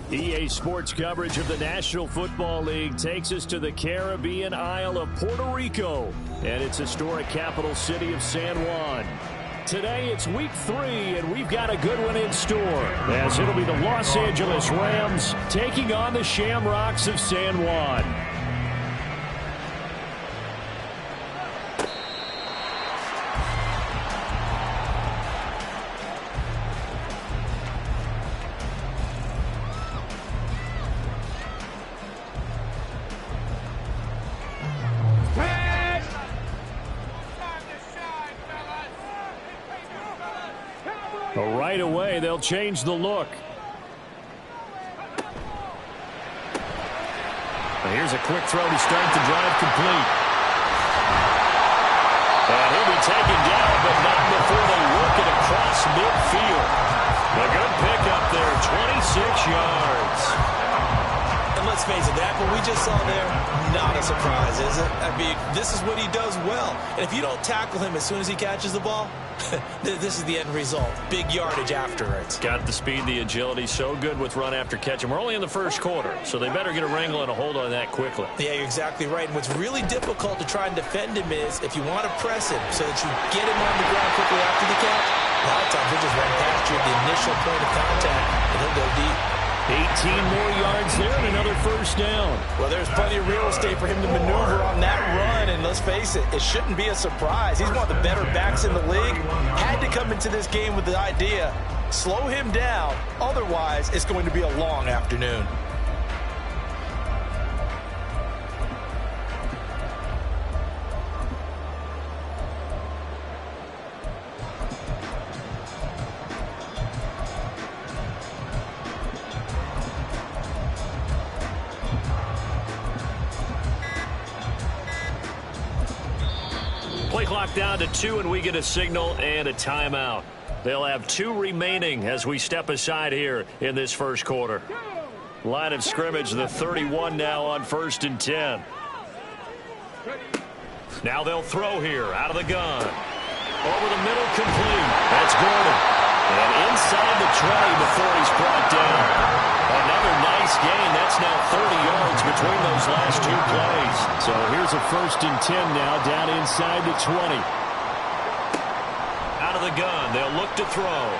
EA Sports coverage of the National Football League takes us to the Caribbean Isle of Puerto Rico and its historic capital city of San Juan. Today it's week 3, and we've got a good one in store, as it'll be the Los Angeles Rams taking on the Shamrocks of San Juan. Right away, they'll change the look. Here's a quick throw to start the drive complete. And he'll be taken down, but not before they work it across midfield. A good pickup there, 26 yards. And let's face it, that what we just saw there, not a surprise, is it? I mean, this is what he does well. And if you don't tackle him as soon as he catches the ball, this is the end result. Big yardage afterwards. Got the speed, the agility, so good with run after catch. And we're only in the first quarter, so they better get a wrangle and a hold on that quickly. Yeah, you're exactly right. And what's really difficult to try and defend him is if you want to press him so that you get him on the ground quickly after the catch, a lot of times he'll just run past you at the initial point of contact, and he'll go deep. 18 more yards there and another first down. Well, there's plenty of real estate for him to maneuver on that run, and let's face it, it shouldn't be a surprise. He's one of the better backs in the league. Had to come into this game with the idea, slow him down, otherwise it's going to be a long afternoon. Play clock down to 2, and we get a signal and a timeout. They'll have 2 remaining as we step aside here in this first quarter. Line of scrimmage, the 31 now on 1st and 10. Now they'll throw here out of the gun. Over the middle, complete. That's Gordon. And inside the 20 before he's brought down. Another nice gain. That's now 30 yards between those last 2 plays. So here's a 1st and 10 now down inside the 20. Out of the gun. They'll look to throw.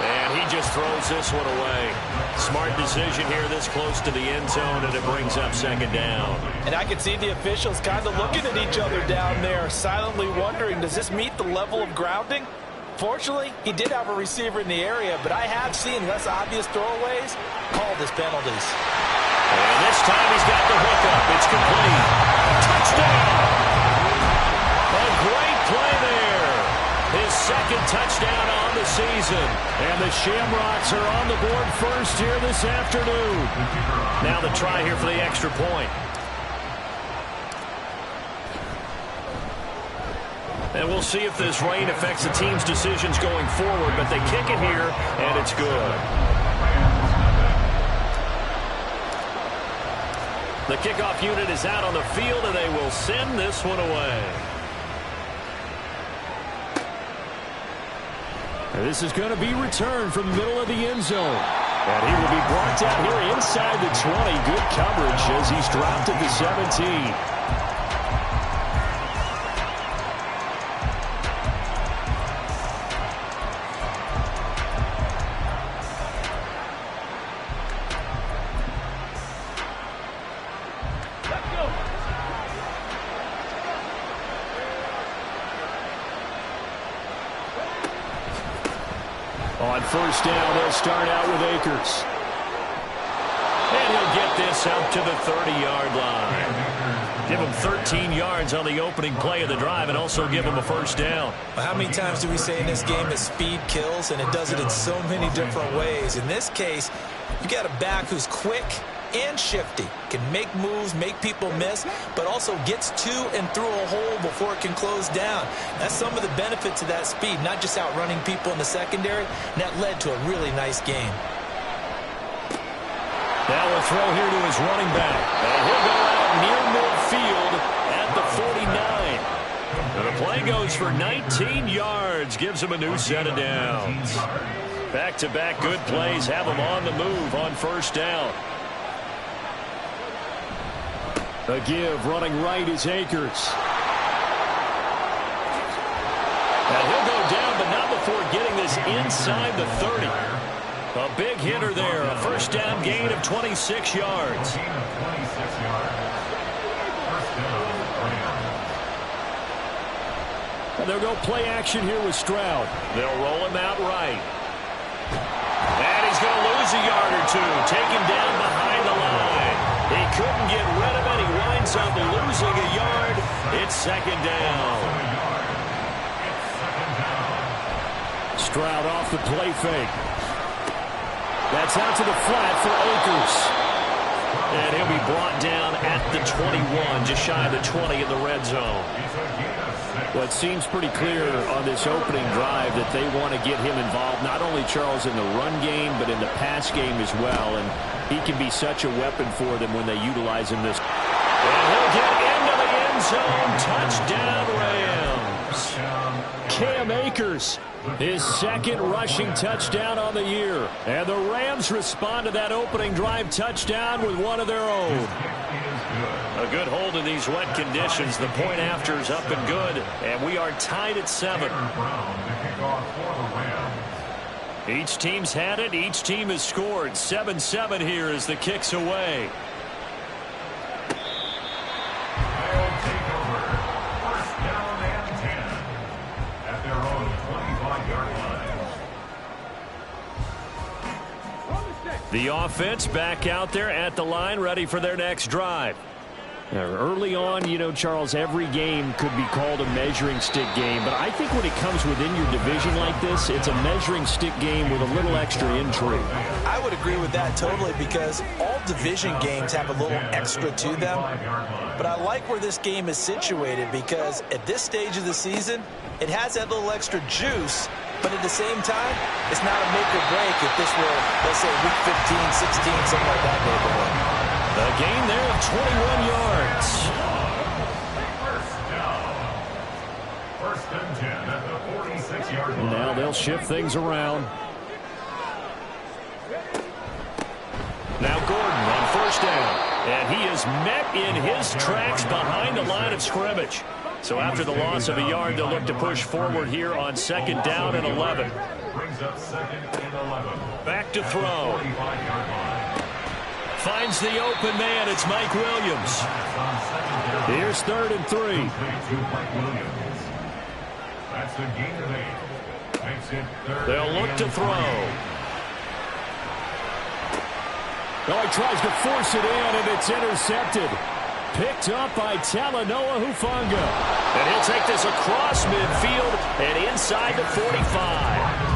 And he just throws this one away. Smart decision here this close to the end zone, and it brings up 2nd down. And I can see the officials kind of looking at each other down there, silently wondering, does this meet the level of grounding? Fortunately, he did have a receiver in the area, but I have seen less obvious throwaways called as penalties. And this time he's got the hookup. It's complete. Touchdown! A great play there. His 2nd touchdown on the season. And the Shamrocks are on the board first here this afternoon. Now the try here for the extra point. And we'll see if this rain affects the team's decisions going forward, but they kick it here, and it's good. The kickoff unit is out on the field, and they will send this one away. And this is going to be returned from the middle of the end zone. And he will be brought down here inside the 20. Good coverage as he's dropped at the 17. On 1st down, they'll start out with Akers. And he'll get this out to the 30-yard line. Give him 13 yards on the opening play of the drive and also give him a 1st down. Well, how many times do we say in this game that speed kills, and it does it in so many different ways? In this case, you got a back who's quick and shifty, can make moves, make people miss, but also gets to and through a hole before it can close down. That's some of the benefits of that speed, not just outrunning people in the secondary, and that led to a really nice game. Now a throw here to his running back, and he'll go out near midfield at the 49. And the play goes for 19 yards, gives him a new set of downs. Back-to-back good plays have him on the move on first down. A give running right is Akers. And he'll go down, but not before getting this inside the 30. A big hitter there. A first down gain of 26 yards. And they'll go play action here with Stroud. They'll roll him out right. And he's going to lose a yard or two. Taken down behind the line. He couldn't get rid of it. He winds up losing a yard. It's second down. Stroud off the play fake. That's out to the flat for Akers. And he'll be brought down at the 21, just shy of the 20 in the red zone. Well, it seems pretty clear on this opening drive that they want to get him involved, not only, Charles, in the run game, but in the pass game as well. And he can be such a weapon for them when they utilize him this. And he'll get into the end zone. Touchdown, Rams. Cam Akers, his second rushing touchdown on the year. And the Rams respond to that opening drive touchdown with one of their own. A good hold in these wet conditions. The point after is up and good. And we are tied at 7. Each team's had it. Each team has scored. 7-7 here as the kick's away. The offense back out there at the line, ready for their next drive. Now, early on, you know, Charles, every game could be called a measuring stick game. But I think when it comes within your division like this, it's a measuring stick game with a little extra intrigue. I would agree with that totally, because all division games have a little extra to them. But I like where this game is situated, because at this stage of the season, it has that little extra juice. But at the same time, it's not a make or break if this were, let's say, week 15, 16, something like that neighborhood. A gain there of 21 yards. First and 10 at the 46-yard line. Now they'll shift things around. Now Gordon on first down. And he is met in his tracks behind the line of scrimmage. So after the loss of a yard, they'll look to push forward here on second down and 11. Brings up second and 11. Back to throw. Finds the open man. It's Mike Williams. Here's 3rd and 3. That's the gain of 8. Makes it 3rd. They'll look to throw. Oh, he tries to force it in, and it's intercepted. Picked up by Talanoa Hufanga. And he'll take this across midfield and inside the 45.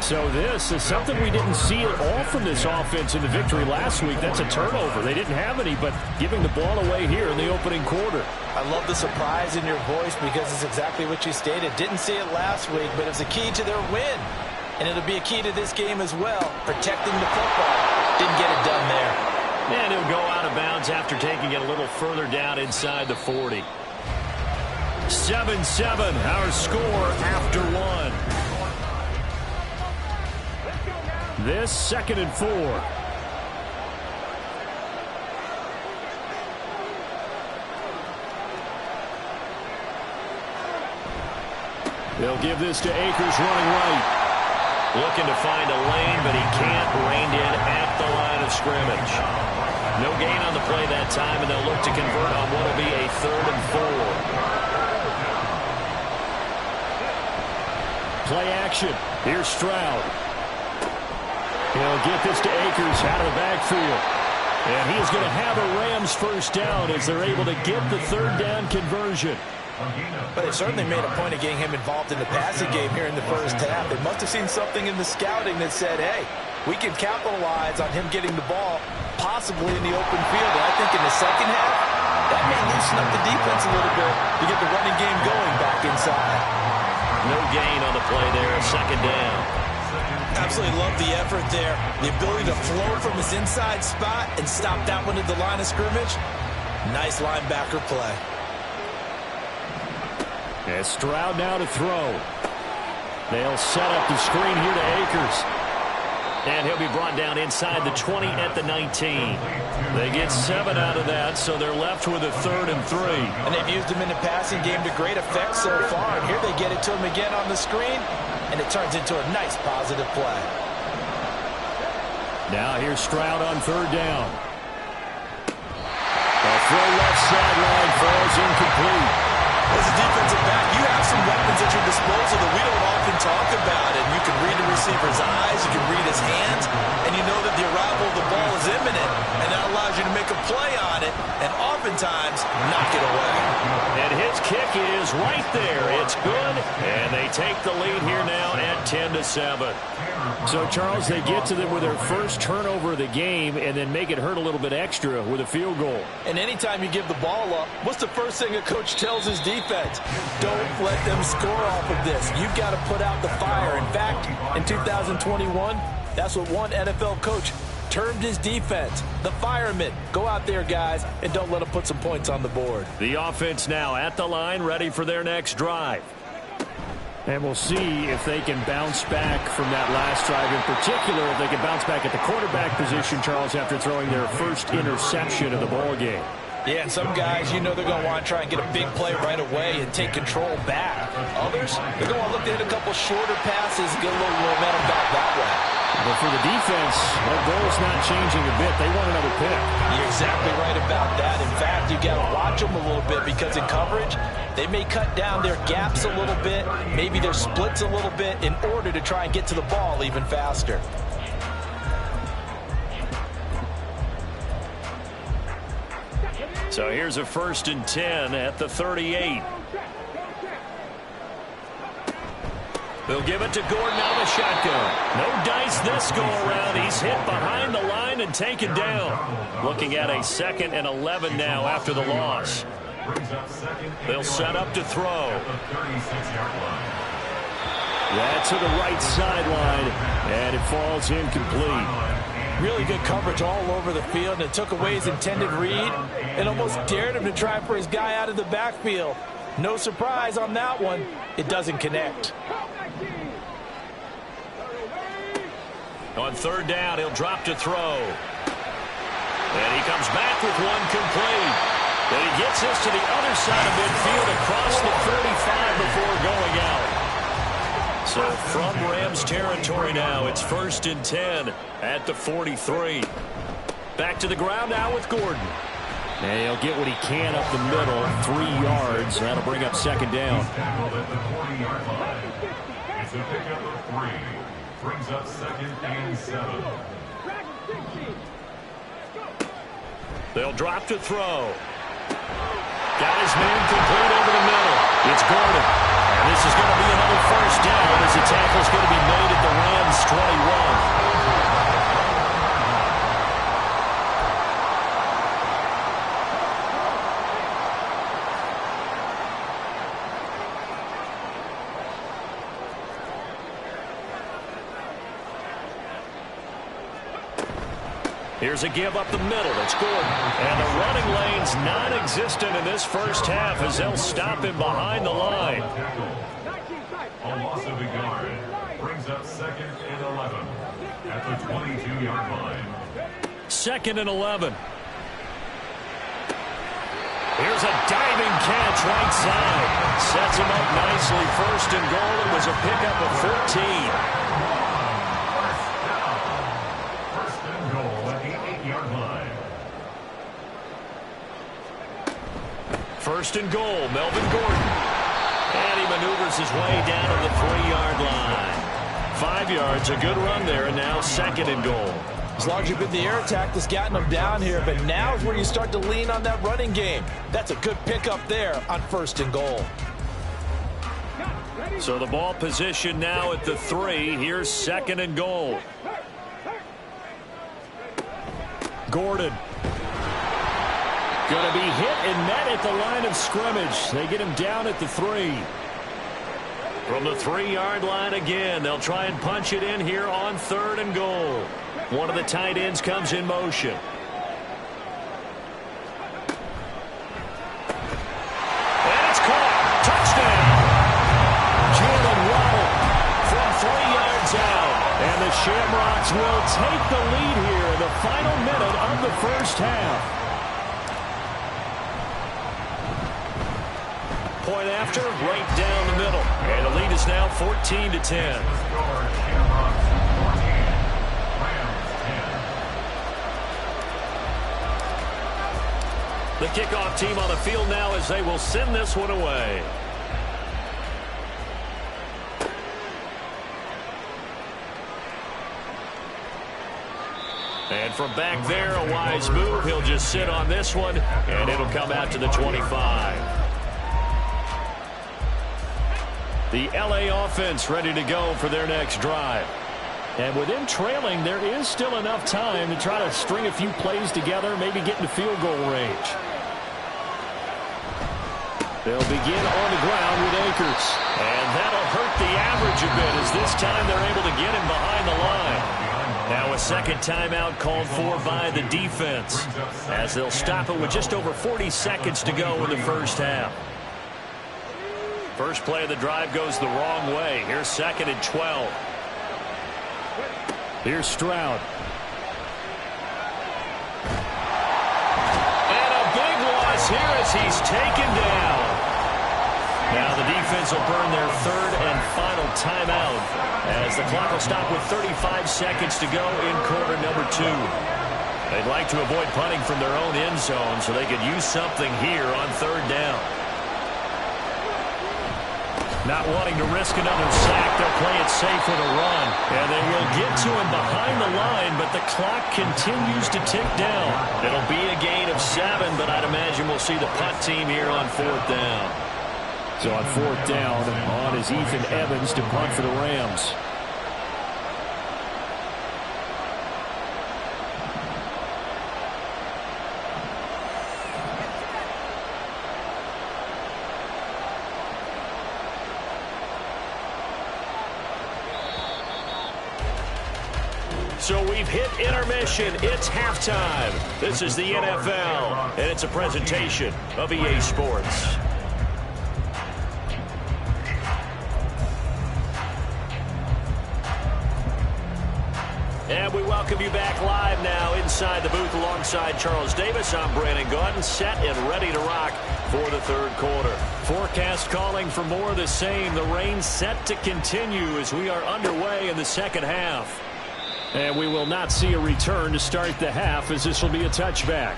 So this is something we didn't see at all from this offense in the victory last week. That's a turnover. They didn't have any, but giving the ball away here in the opening quarter. I love the surprise in your voice, because it's exactly what you stated. Didn't see it last week, but it's a key to their win. And it'll be a key to this game as well, protecting the football. Didn't get it done there. And he'll go out of bounds after taking it a little further down inside the 40. 7-7, our score after 1. This 2nd and 4. They'll give this to Akers running right. Looking to find a lane, but he can't. Reined in at the line of scrimmage. No gain on the play that time, and they'll look to convert on what will be a 3rd and 4. Play action. Here's Stroud. He'll get this to Akers out of the backfield. And he's going to have a Rams first down as they're able to get the 3rd down conversion. But they certainly made a point of getting him involved in the passing game here in the first half. They must have seen something in the scouting that said, hey, we can capitalize on him getting the ball, possibly in the open field. And I think in the second half, that may loosen up the defense a little bit to get the running game going back inside. No gain on the play there, 2nd down. Absolutely love the effort there. The ability to flow from his inside spot and stop that one at the line of scrimmage. Nice linebacker play. And Stroud now to throw. They'll set up the screen here to Akers. And he'll be brought down inside the 20 at the 19. They get 7 out of that, so they're left with a 3rd and 3. And they've used him in the passing game to great effect so far. And here they get it to him again on the screen, and it turns into a nice positive play. Now here's Stroud on 3rd down. The throw left sideline falls incomplete. As a defensive back, you have some weapons at your disposal that we don't often talk about. And you can read the receiver's eyes, you can read his hands, and you know that the arrival of the ball is imminent. And that allows you to make a play on it and oftentimes knock it away. And his kick is right there. It's good, and they take the lead here now at 10-7. So, Charles, they get to them with their first turnover of the game and then make it hurt a little bit extra with a field goal. And anytime you give the ball up, what's the first thing a coach tells his defense? Don't let them score off of this. You've got to put out the fire. In fact, in 2021, that's what one NFL coach termed his defense, the firemen. Go out there, guys, and don't let them put some points on the board. The offense now at the line, ready for their next drive. And we'll see if they can bounce back from that last drive, in particular if they can bounce back at the quarterback position, Charles, after throwing their first interception of the ball game. Yeah, and some guys, you know they're going to want to try and get a big play right away and take control back. Others, they're going to look to hit a couple shorter passes and get a little momentum back that way. But for the defense, that goal's not changing a bit. They want another pick. You're exactly right about that. In fact, you've got to watch them a little bit because in coverage, they may cut down their gaps a little bit, maybe their splits a little bit in order to try and get to the ball even faster. So here's a 1st and 10 at the 38. They'll give it to Gordon out of the shotgun. No dice this go around. He's hit behind the line and taken down. Looking at a 2nd and 11 now after the loss. They'll set up to throw. That's to the right sideline, and it falls incomplete. Really good coverage all over the field, and it took away his intended read and almost dared him to try for his guy out of the backfield. No surprise on that one. It doesn't connect. On 3rd down, he'll drop to throw. And he comes back with one complete. And he gets this to the other side of midfield across the 35 before going out. So from Rams territory now, it's 1st and 10 at the 43. Back to the ground now with Gordon. And he'll get what he can up the middle, 3 yards. That'll bring up 2nd down. It's a pickup of 3. Brings up 2nd and 7. They'll drop to throw. Got his man complete over the middle. It's Gordon. And this is going to be another 1st down as the tackle's going to be made at the Rams 21. Here's a give up the middle. It's Gordon. And the running lane's non-existent in this first half as they'll stop him behind the line. A loss of a yard. Brings up 2nd and 11 at the 22-yard line. 2nd and 11. Here's a diving catch right side. Sets him up nicely. 1st and goal. It was a pickup of 14. First and goal, Melvin Gordon. And he maneuvers his way down to the 3-yard line. 5 yards, a good run there, and now 2nd and goal. As long as you've been the air attack that's gotten them down here, but now is where you start to lean on that running game. That's a good pickup there on 1st and goal. So the ball position now at the 3. Here's 2nd and goal. Gordon. Going to be hit and met at the line of scrimmage. They get him down at the 3. From the 3-yard line again, they'll try and punch it in here on 3rd and goal. One of the tight ends comes in motion. And it's caught. Touchdown. Jalen Waddle from 3 yards out. And the Shamrocks will take the lead here in the final minute of the first half. Point after, right down the middle. And the lead is now 14-10. The kickoff team on the field now as they will send this one away. And from back there, a wise move. He'll just sit on this one, and it'll come out to the 25. The LA offense ready to go for their next drive. And with them trailing, there is still enough time to try to string a few plays together, maybe get into field goal range. They'll begin on the ground with Akers. And that'll hurt the average a bit as this time they're able to get him behind the line. Now a second timeout called for by the defense as they'll stop it with just over 40 seconds to go in the first half. First play of the drive goes the wrong way. Here's 2nd and 12. Here's Stroud. And a big loss here as he's taken down. Now the defense will burn their third and final timeout as the clock will stop with 35 seconds to go in quarter number 2. They'd like to avoid punting from their own end zone so they could use something here on 3rd down. Not wanting to risk another sack, they'll play it safe with a run. And they will get to him behind the line, but the clock continues to tick down. It'll be a gain of 7, but I'd imagine we'll see the punt team here on 4th down. So on 4th down, on is Ethan Evans to punt for the Rams. So we've hit intermission. It's halftime. This is the NFL, and it's a presentation of EA Sports. And we welcome you back live now inside the booth alongside Charles Davis. I'm Brandon Gaudin, set and ready to rock for the 3rd quarter. Forecast calling for more of the same. The rain set to continue as we are underway in the 2nd half. And we will not see a return to start the half as this will be a touchback.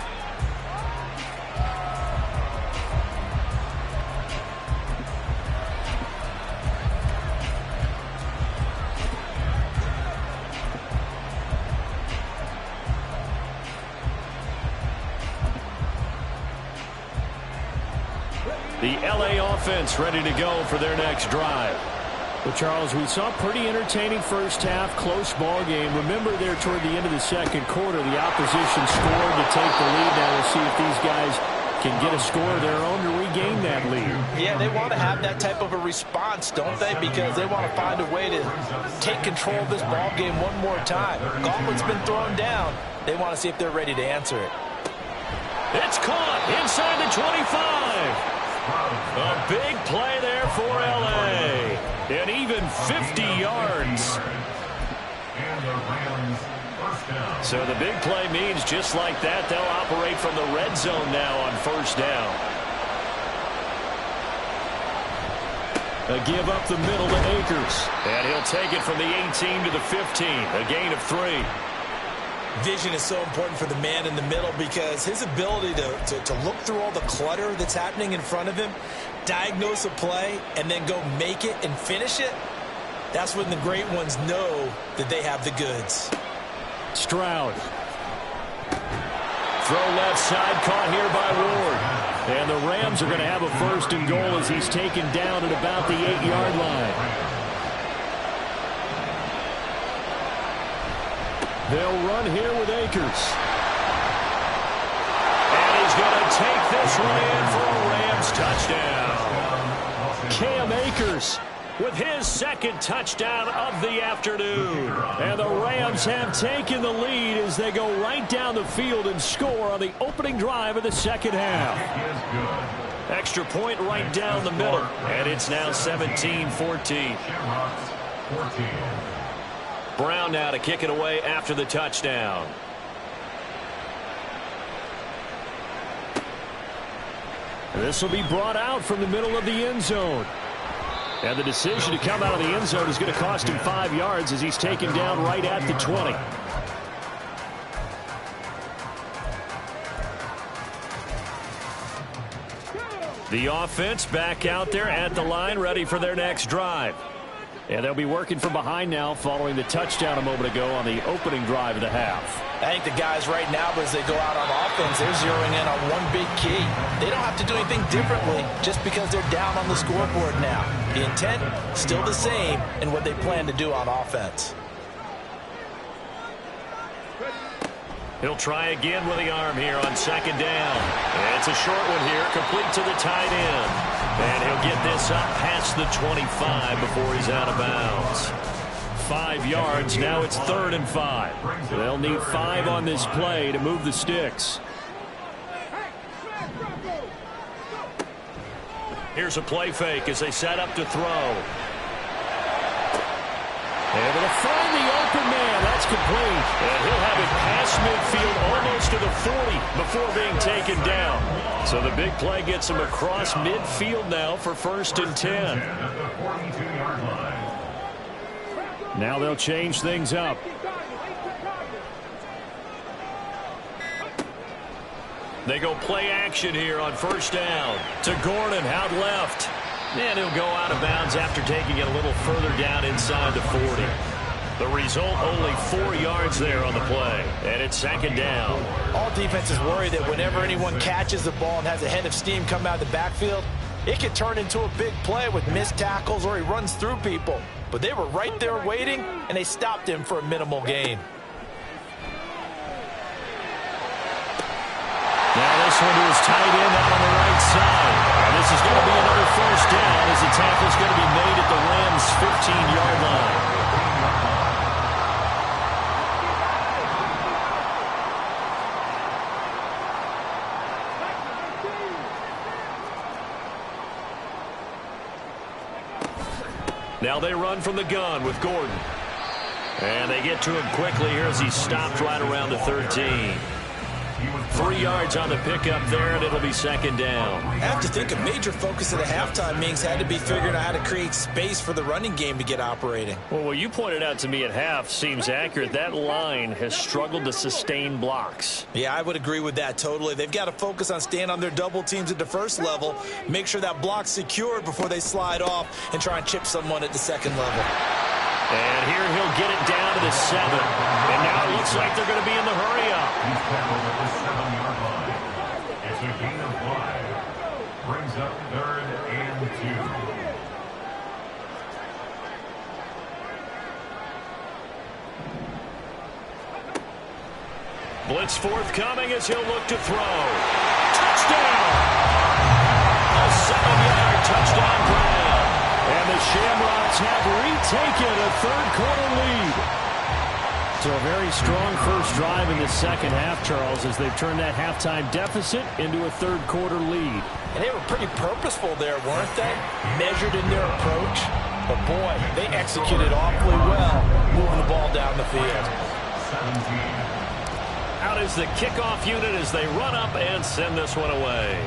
The LA offense ready to go for their next drive. Well, Charles, we saw a pretty entertaining first half, close ball game. Remember there toward the end of the 2nd quarter, the opposition scored to take the lead. Now we'll see if these guys can get a score of their own to regain that lead. Yeah, they want to have that type of a response, don't they? Because they want to find a way to take control of this ball game one more time. Gauntlet's been thrown down. They want to see if they're ready to answer it. It's caught inside the 25. A big play there for L.A. And even 50 yards. So the big play means just like that, they'll operate from the red zone now on 1st down. A give up the middle to Akers. And he'll take it from the 18 to the 15. A gain of 3. Vision is so important for the man in the middle because his ability to look through all the clutter that's happening in front of him, diagnose a play, and then go make it and finish it, that's when the great ones know that they have the goods. Stroud. Throw left side, caught here by Ward. And the Rams are going to have a 1st and goal as he's taken down at about the 8-yard line. They'll run here with Akers. And he's going to take this one in for a Rams touchdown. Cam Akers with his 2nd touchdown of the afternoon. And the Rams have taken the lead as they go right down the field and score on the opening drive of the 2nd half. Extra point right down the middle. And it's now 17-14. Brown now to kick it away after the touchdown. This will be brought out from the middle of the end zone. And the decision to come out of the end zone is going to cost him 5 yards as he's taken down right at the 20. The offense back out there at the line, ready for their next drive. And they'll be working from behind now following the touchdown a moment ago on the opening drive of the half. I think the guys right now, as they go out on offense, they're zeroing in on one big key. They don't have to do anything differently just because they're down on the scoreboard now. The intent, still the same in what they plan to do on offense. He'll try again with the arm here on second down. And it's a short one here, complete to the tight end. And he'll get this up past the 25 before he's out of bounds. 5 yards, now it's 3rd and 5. They'll need 5 on this play to move the sticks. Here's a play fake as they set up to throw. Able to find the open man. That's complete. And he'll have it past midfield almost to the 40 before being taken down. So the big play gets him across midfield now for 1st and 10. Now they'll change things up. They go play action here on 1st down. To Gordon, out left. And he'll go out of bounds after taking it a little further down inside the 40. The result, only 4 yards there on the play. And it's 2nd down. All defenses worry that whenever anyone catches the ball and has a head of steam come out of the backfield, it could turn into a big play with missed tackles or he runs through people. But they were right there waiting, and they stopped him for a minimal gain. Now this one to his tight end out on the right side. And this is going to be another 1st down as the tackle is going to be made at the Rams' 15-yard line. Now they run from the gun with Gordon. And they get to him quickly here as he's stopped right around the 13. 3 yards on the pickup there, and it'll be 2nd down. I have to think a major focus of the halftime meetings had to be figuring out how to create space for the running game to get operating. Well, what you pointed out to me at half seems accurate. That line has struggled to sustain blocks. Yeah, I would agree with that totally. They've got to focus on staying on their double teams at the 1st level, make sure that block's secured before they slide off and try and chip someone at the 2nd level. And here he'll get it down to the 7. And now it looks like they're going to be in the hurry-up. He's tackled at the 7-yard line. It's a gain of 5. Brings up 3rd and 2. Blitz forthcoming as he'll look to throw. Touchdown! A 7-yard touchdown grab. And the Shamrocks have retaken a 3rd-quarter lead. So a very strong first drive in the 2nd half, Charles, as they've turned that halftime deficit into a 3rd-quarter lead. And they were pretty purposeful there, weren't they? Measured in their approach. But, boy, they executed awfully well, moving the ball down the field. 17. Out is the kickoff unit as they run up and send this one away.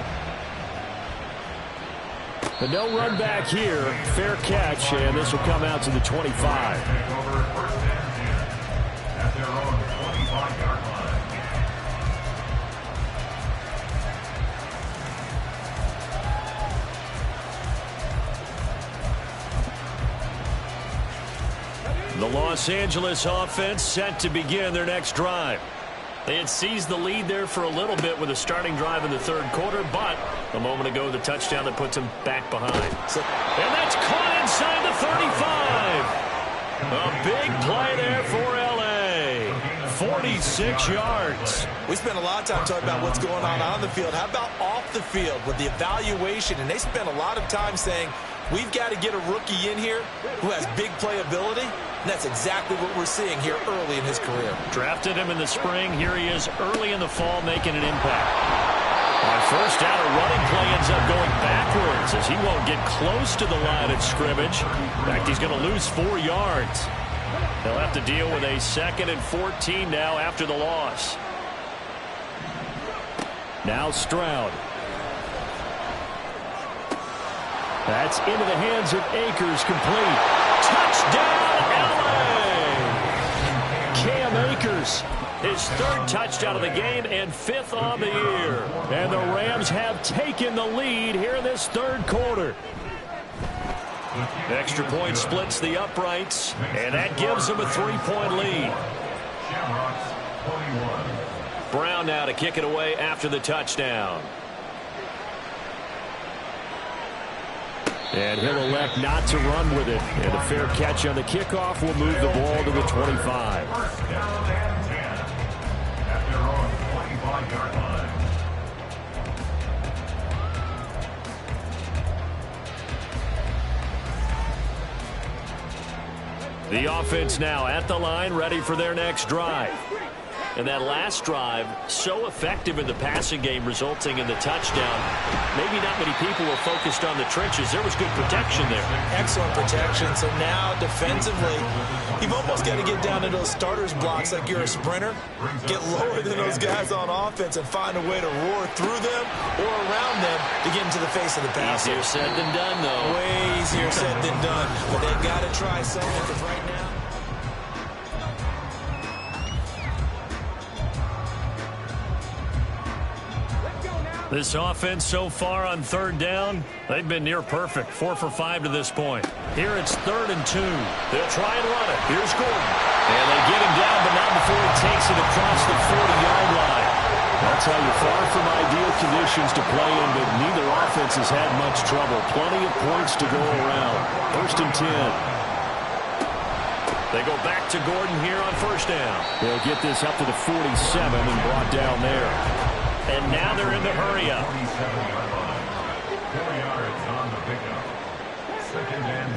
But no run back here. Fair catch, and this will come out to the 25. Over 1st and 10 at their own 25-yard line. The Los Angeles offense set to begin their next drive. They had seized the lead there for a little bit with a starting drive in the 3rd quarter, but a moment ago the touchdown that puts them back behind. And that's caught inside the 35. A big play there for L.A. 46 yards. We spent a lot of time talking about what's going on the field. How about off the field with the evaluation? And they spent a lot of time saying, we've got to get a rookie in here who has big playability. And that's exactly what we're seeing here early in his career. Drafted him in the spring. Here he is early in the fall making an impact. On 1st down, a running play ends up going backwards as he won't get close to the line of scrimmage. In fact, he's going to lose 4 yards. They'll have to deal with a 2nd and 14 now after the loss. Now Stroud. That's into the hands of Akers, complete. Touchdown, LA! Cam Akers, his 3rd touchdown of the game and 5th on the year. And the Rams have taken the lead here in this 3rd quarter. Extra point splits the uprights, and that gives them a 3-point lead. Brown now to kick it away after the touchdown. And he'll elect not to run with it. And a fair catch on the kickoff will move the ball to the 25. First down and 10 at their own 25-yard line. The offense now at the line, ready for their next drive. And that last drive, so effective in the passing game, resulting in the touchdown. Maybe not many people were focused on the trenches. There was good protection there. Excellent protection. So now, defensively, you've almost got to get down to those starters blocks like you're a sprinter. Get lower than those guys on offense and find a way to roar through them or around them to get into the face of the passer. Easier said than done, though. Way easier said than done. But they've got to try something because right now, this offense so far on 3rd down, they've been near perfect. 4 for 5 to this point. Here it's 3rd and 2. They'll try and run it. Here's Gordon. And they get him down, but not before he takes it across the 40-yard line. That's how you're far from ideal conditions to play in, but neither offense has had much trouble. Plenty of points to go around. 1st and 10. They go back to Gordon here on 1st down. They'll get this up to the 47 and brought down there. And now they're in the hurry-up. 47-yard line. 4 yards on the pickup. 2nd and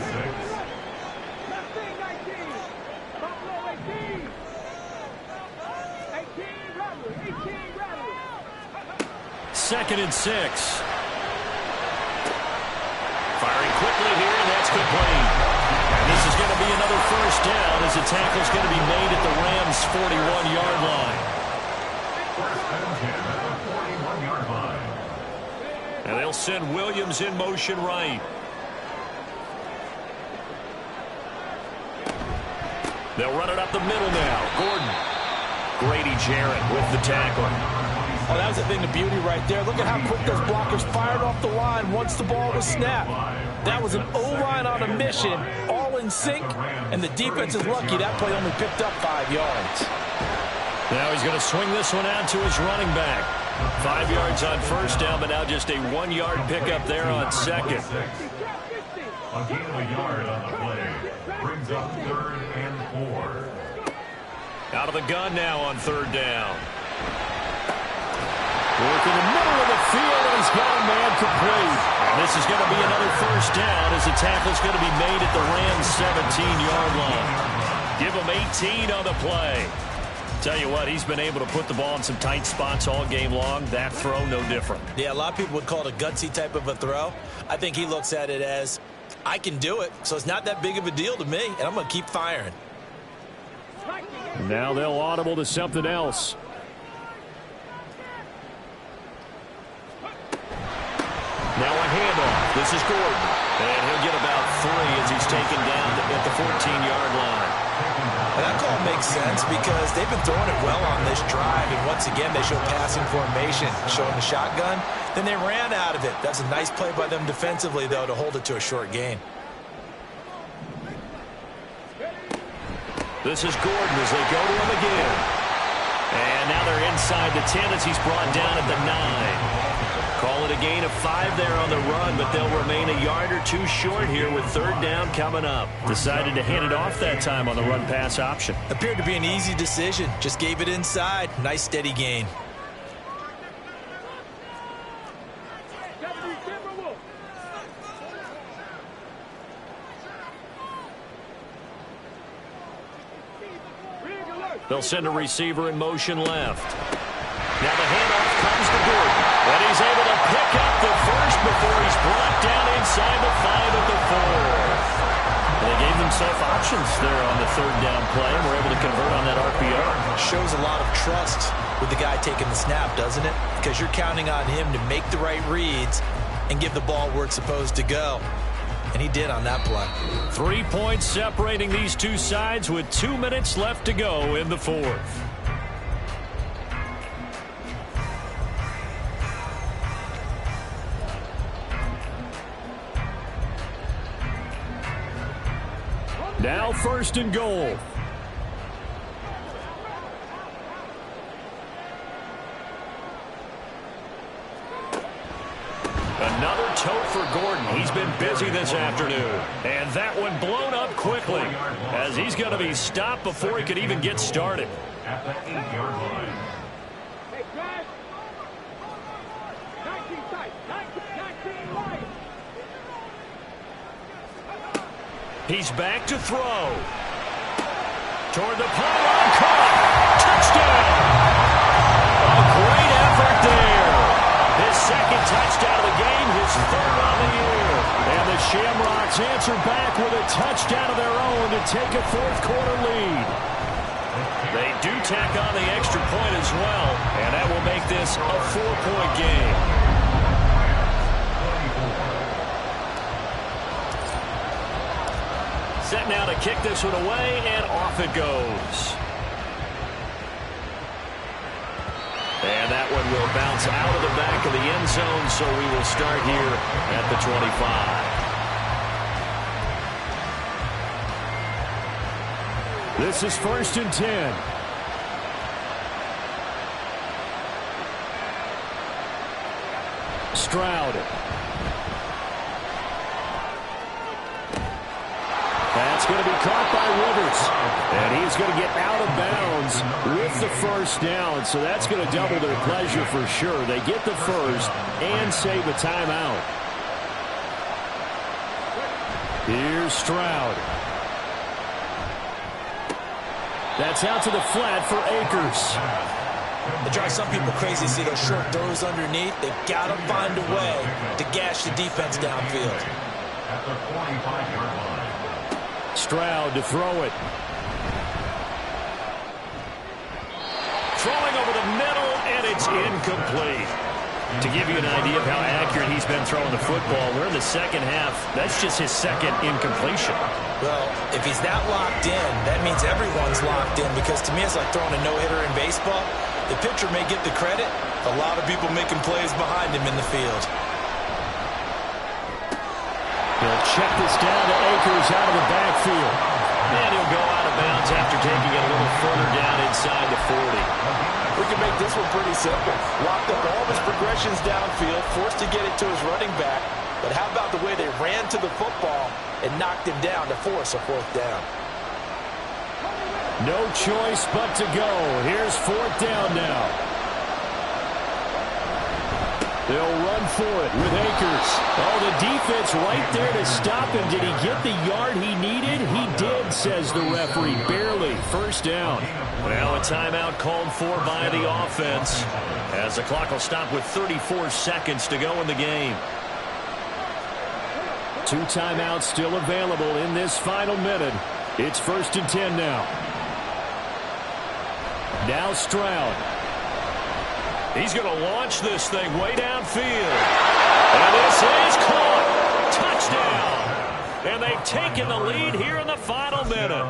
6. 2nd and 6. Firing quickly here, and that's complete. And this is going to be another 1st down as the tackle's going to be made at the Rams' 41-yard line. 1st and 10 at the 41-yard line. And they'll send Williams in motion right. They'll run it up the middle now. Gordon. Grady Jarrett with the tackle. oh, that was the thing, the beauty right there. Look at how quick those blockers fired off the line once the ball was snapped. That was an O-line on a mission, all in sync, and the defense is lucky that play only picked up 5 yards. Now he's going to swing this one out to his running back. 5 yards on 1st down, but now just a 1-yard pickup there on 2nd. A gain of a yard on the play. Brings up 3rd and 4. Out of the gun now on 3rd down. Work in the middle of the field, and he's got a man complete. And this is going to be another 1st down as the tackle's going to be made at the Rams' 17-yard line. Give him 18 on the play. Tell you what, he's been able to put the ball in some tight spots all game long. That throw, no different. Yeah, a lot of people would call it a gutsy type of a throw. I think he looks at it as, I can do it, so it's not that big of a deal to me, and I'm going to keep firing. Now they'll audible to something else. Now a handoff. This is Gordon. And he'll get about 3 as he's taken down at the 14-yard line. And that call makes sense because they've been throwing it well on this drive. And once again, they show passing formation, showing the shotgun. Then they ran out of it. That's a nice play by them defensively, though, to hold it to a short gain. This is Gordon as they go to him again. And now they're inside the 10 as he's brought down at the 9. Call it a gain of 5 there on the run, but they'll remain a yard or 2 short here with 3rd down coming up. Decided to hand it off that time on the run-pass option. Appeared to be an easy decision. Just gave it inside. Nice steady gain. They'll send a receiver in motion left. Now the handoff comes to Gordon. And he's able to pick up the first before he's brought down inside the 5 at the 4. And they gave themselves options there on the third down play, and we're able to convert on that RPO. Shows a lot of trust with the guy taking the snap, doesn't it? Because you're counting on him to make the right reads and give the ball where it's supposed to go. And he did on that play. 3 points separating these two sides with 2 minutes left to go in the fourth. Now 1st and goal. Another tote for Gordon. He's been busy this afternoon. And that one blown up quickly as he's going to be stopped before he could even get started. At the 8-yard line. He's back to throw. Toward the pylon, caught. Touchdown! A great effort there. His second touchdown of the game, his third on the year. And the Shamrocks answer back with a touchdown of their own to take a fourth-quarter lead. They do tack on the extra point as well, and that will make this a 4-point game. Set now to kick this one away, and off it goes. And that one will bounce out of the back of the end zone, so we will start here at the 25. This is 1st and 10. Stroud. That's going to be caught by Rivers. And he's going to get out of bounds with the first down. So that's going to double their pleasure for sure. They get the first and save a timeout. Here's Stroud. That's out to the flat for Akers. It drives some people crazy to see those short throws underneath. They've got to find a way to gash the defense downfield. At the 45-yard line. Stroud to throw it. Throwing over the middle, and it's incomplete. To give you an idea of how accurate he's been throwing the football, we're in the second half. That's just his second incompletion. Well, if he's that locked in, that means everyone's locked in, because to me it's like throwing a no-hitter in baseball. The pitcher may get the credit. A lot of people making plays behind him in the field. He'll check this down to Akers out of the backfield. And he'll go out of bounds after taking it a little further down inside the 40. We can make this one pretty simple. Locked up all of his progressions downfield, forced to get it to his running back. But how about the way they ran to the football and knocked him down to force a 4th down? No choice but to go. Here's 4th down now. They'll run for it with Akers. Oh, the defense right there to stop him. Did he get the yard he needed? He did, says the referee. Barely. First down. Well, a timeout called for by the offense, as the clock will stop with 34 seconds to go in the game. 2 timeouts still available in this final minute. It's 1st and 10 now. Now Stroud. He's going to launch this thing way downfield. And this is caught. Touchdown. And they've taken the lead here in the final minute.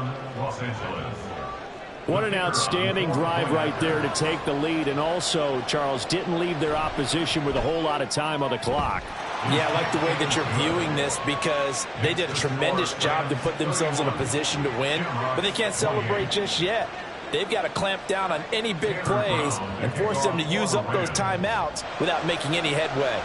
What an outstanding drive right there to take the lead. And also, Charles, didn't leave their opposition with a whole lot of time on the clock. Yeah, I like the way that you're viewing this, because they did a tremendous job to put themselves in a position to win. But they can't celebrate just yet. They've got to clamp down on any big plays and force them to use up those timeouts without making any headway.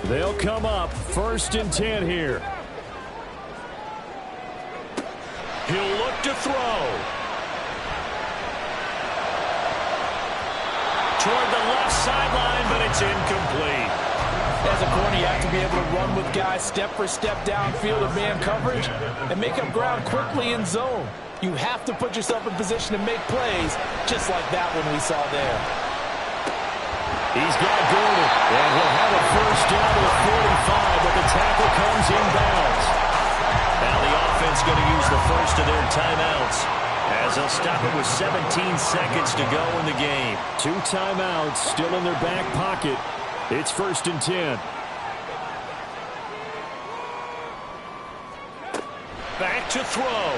They'll come up 1st and 10 here. He'll look to throw. Toward the left sideline, but it's incomplete. As a corner, you have to be able to run with guys step for step downfield of man coverage and make up ground quickly in zone. You have to put yourself in position to make plays, just like that one we saw there. He's got Gordon, and he'll have a first down to the 45, but the tackle comes inbounds. Now the offense going to use the first of their timeouts, as they'll stop it with 17 seconds to go in the game. 2 timeouts still in their back pocket. It's 1st and 10. Back to throw.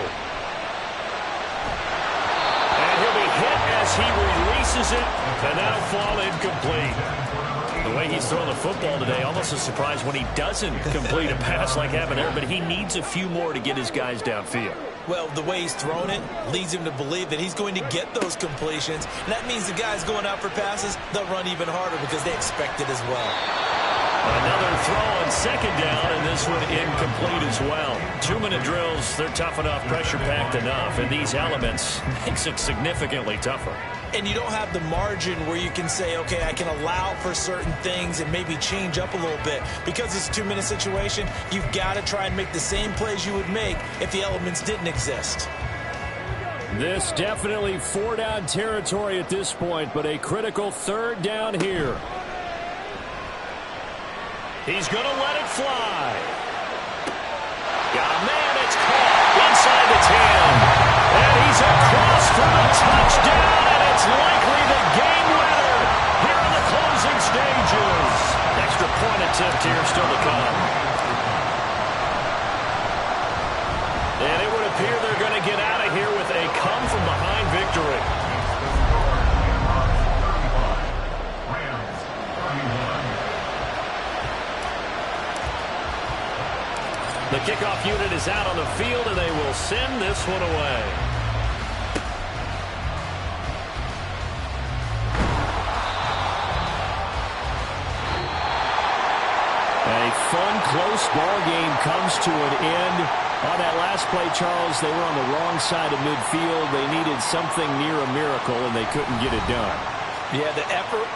And he'll be hit as he releases it, and that'll fall incomplete. The way he's throwing the football today, almost a surprise when he doesn't complete a pass like happened there, but he needs a few more to get his guys downfield. Well, the way he's thrown it leads him to believe that he's going to get those completions. And that means the guys going out for passes, they'll run even harder because they expect it as well. Another throw on 2nd down, and this one incomplete as well. 2-minute drills, they're tough enough, pressure-packed enough, and these elements makes it significantly tougher. And you don't have the margin where you can say, okay, I can allow for certain things and maybe change up a little bit. Because it's a 2-minute situation, you've got to try and make the same plays you would make if the elements didn't exist. This definitely 4-down territory at this point, but a critical 3rd down here. He's going to let it fly. Got a man, it's caught inside the 10. And he's across for the touchdown, and it's likely the game winner here in the closing stages. Extra point attempt here still to come. And it would appear they're going to get out of here with a come-from-behind victory. The kickoff unit is out on the field, and they will send this one away. A fun, close ball game comes to an end. On that last play, Charles, they were on the wrong side of midfield. They needed something near a miracle, and they couldn't get it done. Yeah, the effort,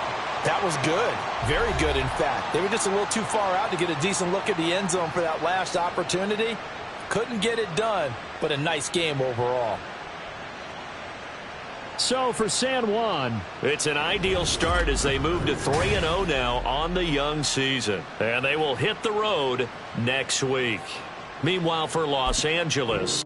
that was good. Very good, in fact. They were just a little too far out to get a decent look at the end zone for that last opportunity. Couldn't get it done, but a nice game overall. So for San Juan, it's an ideal start as they move to 3-0 now on the young season. And they will hit the road next week. Meanwhile, for Los Angeles.